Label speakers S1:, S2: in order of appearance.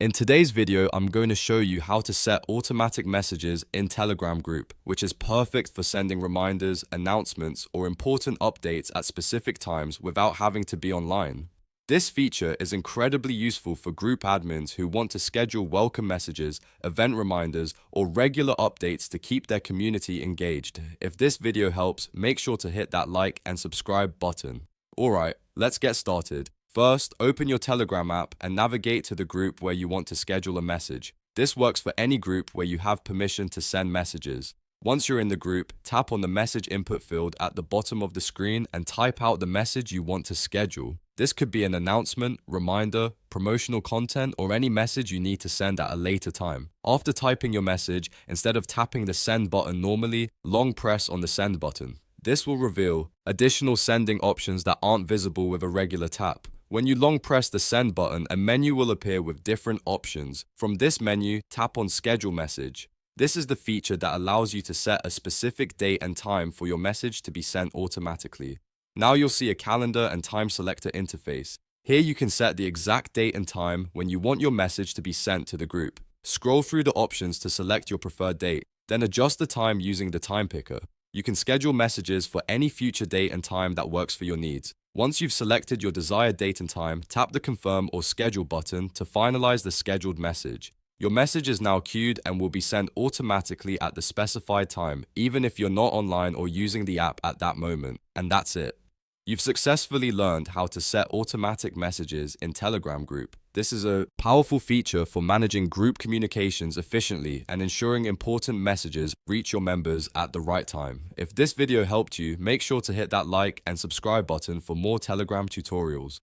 S1: In today's video, I'm going to show you how to set automatic messages in Telegram group, which is perfect for sending reminders, announcements, or important updates at specific times without having to be online. This feature is incredibly useful for group admins who want to schedule welcome messages, event reminders, or regular updates to keep their community engaged. If this video helps, make sure to hit that like and subscribe button. Alright, let's get started. First, open your Telegram app and navigate to the group where you want to schedule a message. This works for any group where you have permission to send messages. Once you're in the group, tap on the message input field at the bottom of the screen and type out the message you want to schedule. This could be an announcement, reminder, promotional content, or any message you need to send at a later time. After typing your message, instead of tapping the send button normally, long press on the send button. This will reveal additional sending options that aren't visible with a regular tap. When you long press the send button, a menu will appear with different options. From this menu, tap on schedule message. This is the feature that allows you to set a specific date and time for your message to be sent automatically. Now you'll see a calendar and time selector interface. Here you can set the exact date and time when you want your message to be sent to the group. Scroll through the options to select your preferred date, then adjust the time using the time picker. You can schedule messages for any future date and time that works for your needs. Once you've selected your desired date and time, tap the confirm or schedule button to finalize the scheduled message. Your message is now queued and will be sent automatically at the specified time, even if you're not online or using the app at that moment. And that's it. You've successfully learned how to set automatic messages in Telegram group. This is a powerful feature for managing group communications efficiently and ensuring important messages reach your members at the right time. If this video helped you, make sure to hit that like and subscribe button for more Telegram tutorials.